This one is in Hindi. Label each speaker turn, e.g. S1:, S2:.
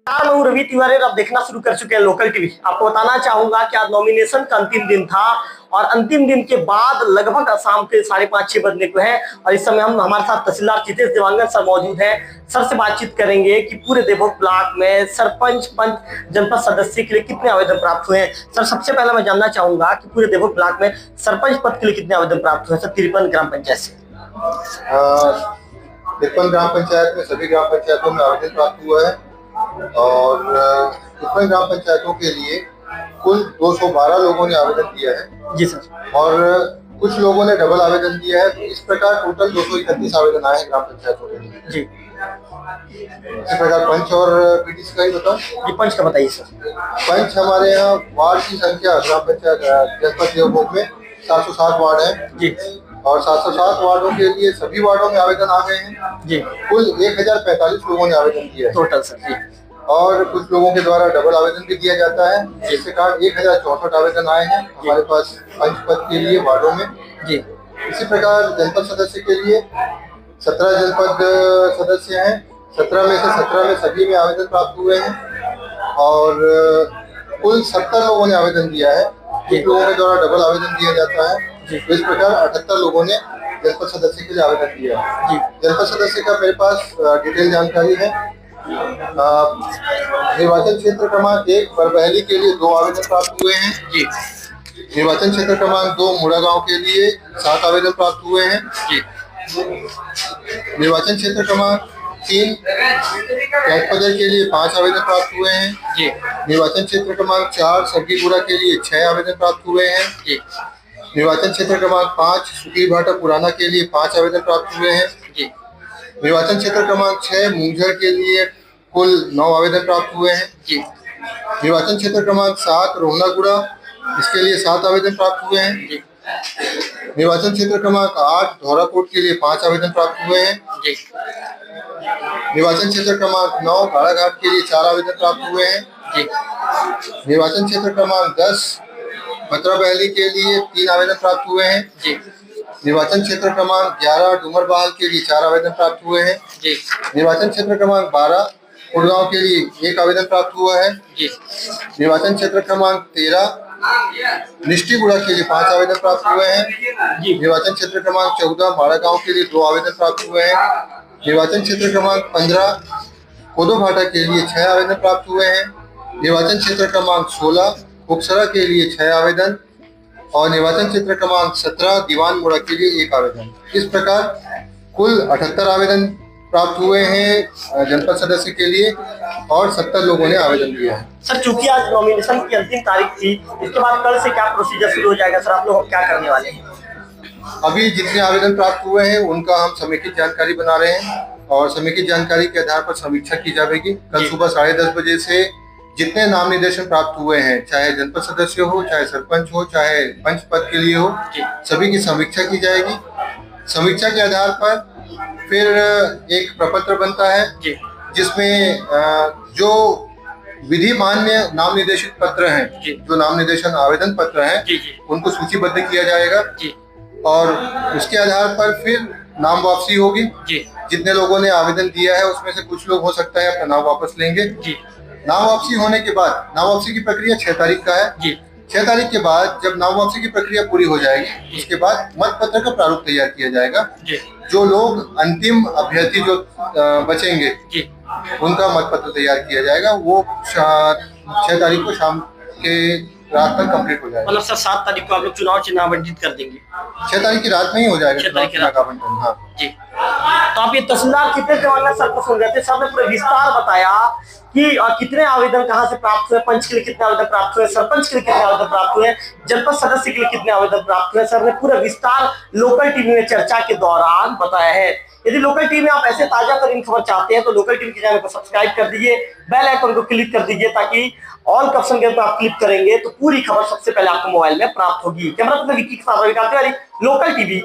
S1: मैं हूं रवि तिवारी। अब देखना शुरू कर चुके हैं लोकल टीवी। आपको बताना चाहूंगा कि आज नॉमिनेशन का अंतिम दिन था और अंतिम दिन के बाद लगभग शाम के 5:30-6 बजने को है और इस समय हम हमारे साथ तहसीलदार चितेश देवांगन सर मौजूद हैं। सर से बातचीत करेंगे कि पूरे देवभोग ब्लॉक में सरपंच पंच जनपद सदस्य के लिए कितने आवेदन प्राप्त हुए हैं। सर, सबसे पहले मैं जानना चाहूंगा कि पूरे देवभोग ब्लॉक में सरपंच पद के लिए कितने आवेदन प्राप्त हुए हैं। सर, 53 ग्राम पंचायत से
S2: 53 ग्राम पंचायत में सभी ग्राम पंचायतों में आवेदन प्राप्त हुआ है और 53 ग्राम पंचायतों के लिए कुल 212 लोगों ने आवेदन दिया है।
S1: जी सर।
S2: और कुछ लोगों ने डबल आवेदन दिया है, तो इस प्रकार टोटल 231 आवेदन आए हैं ग्राम पंचायतों के लिए।
S1: जी,
S2: इसी प्रकार पंच और पीडीसी का ही बताओ।
S1: जी, पंच का बताइए सर।
S2: पंच हमारे यहाँ वार्ड की संख्या ग्राम पंचायत जनपद देवभोग में 707 वार्ड है
S1: जी,
S2: और 707 वार्डों के लिए सभी वार्डों में आवेदन आ गए हैं
S1: जी।
S2: कुल 1045 लोगों ने आवेदन दिया है
S1: टोटल सर। जी,
S2: और कुछ लोगों के द्वारा डबल आवेदन भी दिया जाता है, जिसके कारण 1064 आवेदन आए हैं हमारे पास पंच पद के लिए वार्डों में।
S1: जी।
S2: इसी प्रकार जनपद सदस्य के लिए 17 जनपद सदस्य हैं। 17 में से 17 में सभी में आवेदन प्राप्त हुए हैं और कुल 70 लोगों ने आवेदन दिया है। कुछ लोगों के द्वारा डबल आवेदन दिया जाता है, तो इस प्रकार 78 लोगों ने जनपद सदस्य के लिए आवेदन दिया है। जनपद सदस्य का मेरे पास डिटेल जानकारी है। निर्वाचन क्षेत्र क्रमांक 1 बरबहली के लिए 2 आवेदन प्राप्त हुए हैं।
S1: जी।
S2: निर्वाचन क्षेत्र क्रमांक 2 मुड़ा गांव के लिए 7 आवेदन प्राप्त हुए हैं।
S1: जी।
S2: निर्वाचन क्षेत्र क्रमांक 3 कैटपदर के लिए 5 आवेदन प्राप्त हुए हैं।
S1: जी।
S2: निर्वाचन क्षेत्र क्रमांक 4 सरगीपुरा के लिए 6 आवेदन प्राप्त हुए हैं।
S1: जी।
S2: निर्वाचन क्षेत्र क्रमांक 5 सुखी भाटा पुराना के लिए 5 आवेदन प्राप्त हुए हैं।
S1: जी।
S2: निर्वाचन क्षेत्र क्रमांक 6 मूंझर के लिए कुल 9 आवेदन प्राप्त हुए हैं।
S1: जी।
S2: निर्वाचन क्षेत्र क्रमांक 7 रोहनागुड़ा, इसके लिए 7 आवेदन प्राप्त हुए हैं।
S1: जी।
S2: निर्वाचन क्षेत्र क्रमांक 8 धौराकोट के लिए 5 आवेदन प्राप्त हुए हैं।
S1: जी।
S2: निर्वाचन क्षेत्र क्रमांक 9 बाड़ाघाट के लिए 4 आवेदन प्राप्त हुए हैं।
S1: जी।
S2: निर्वाचन क्षेत्र क्रमांक 10 बहली के लिए 3 आवेदन प्राप्त हुए हैं।
S1: जी।
S2: निर्वाचन क्षेत्र क्रमांक 11 डूमरबहाल के लिए 4 आवेदन प्राप्त हुए हैं।
S1: जी।
S2: निर्वाचन क्षेत्र क्रमांक 12 उड़गांव के लिए 1 आवेदन प्राप्त हुआ है।
S1: जी।
S2: निर्वाचन क्षेत्र क्रमांक 13 निष्ठीगुड़ा के लिए 5 आवेदन प्राप्त हुए हैं।
S1: जी।
S2: निर्वाचन क्षेत्र क्रमांक 14 बाड़ागांव के लिए 2 आवेदन प्राप्त हुए हैं। निर्वाचन क्षेत्र क्रमांक 15 कोदोभाटा के लिए 6 आवेदन प्राप्त हुए हैं। निर्वाचन क्षेत्र क्रमांक 16 उकसरा के लिए 6 आवेदन और निर्वाचन क्षेत्र क्रमांक 17 दीवान मोड़ा के लिए 1 आवेदन। इस प्रकार कुल 78 आवेदन प्राप्त हुए हैं जनपद सदस्य के लिए और 70 लोगों ने आवेदन दिया है।
S1: सर, चूंकि आज नॉमिनेशन की अंतिम तारीख थी, इसके बाद कल से क्या प्रोसीजर शुरू हो जाएगा? सर, आप लोग क्या करने वाले हैं?
S2: अभी जितने आवेदन प्राप्त हुए हैं उनका हम समेकित जानकारी बना रहे हैं और समेकित जानकारी के आधार पर समीक्षा की जाएगी। कल सुबह 10:30 बजे से जितने नाम निर्देशन प्राप्त हुए हैं, चाहे जनपद सदस्य हो, चाहे सरपंच हो, चाहे पंच पद के लिए हो, सभी की समीक्षा की जाएगी। समीक्षा के आधार पर फिर एक प्रपत्र बनता है जिसमें जो विधि मान्य नाम निर्देशित पत्र हैं, जो नाम निर्देशन आवेदन पत्र हैं, उनको सूचीबद्ध किया जाएगा और उसके आधार पर फिर नाम वापसी होगी। जितने लोगों ने आवेदन दिया है उसमें से कुछ लोग हो सकता है अपना नाम वापस लेंगे। नाम वापसी होने के बाद, नाम वापसी की प्रक्रिया 6 तारीख का है। 6 तारीख के बाद जब नाम वापसी की प्रक्रिया पूरी हो जाएगी, उसके बाद मत पत्र का प्रारूप तैयार किया जाएगा। जो लोग अंतिम अभ्यर्थी जो बचेंगे उनका मत पत्र तैयार किया जाएगा। वो 6 तारीख को शाम के रात तक कंप्लीट हो जाएगा।
S1: मतलब सर 7 तारीख को आप लोग चुनाव चिन्ह आवंटित कर देंगे?
S2: 6 तारीख की रात में ही हो जाएगा।
S1: 6 तारीख की रात।
S2: हाँ
S1: जी। तो आप ये तहसीलदार चितेश देवांगन सर को सुन रहे थे। सर ने पूरे विस्तार बताया कि कितने आवेदन कहाँ से प्राप्त हुए, पंच के लिए कितने आवेदन प्राप्त हुए, सरपंच के लिए कितने आवेदन प्राप्त हुए, जनपद सदस्य के लिए कितने आवेदन प्राप्त हुए। सर ने पूरा विस्तार लोकल टीवी में चर्चा के दौरान बताया है। यदि लोकल टीवी में आप ऐसे ताजा तरीन खबर चाहते हैं तो लोकल टीवी के चैनल को सब्सक्राइब कर दीजिए, बेल आइकन को क्लिक कर दीजिए ताकि ऑल के ऑप्शन के ऊपर आप क्लिक करेंगे तो पूरी खबर सबसे पहले आपको मोबाइल में प्राप्त होगी। कैमरा पर्सन विक्की के साथ रवि तिवारी, लोकल टीवी।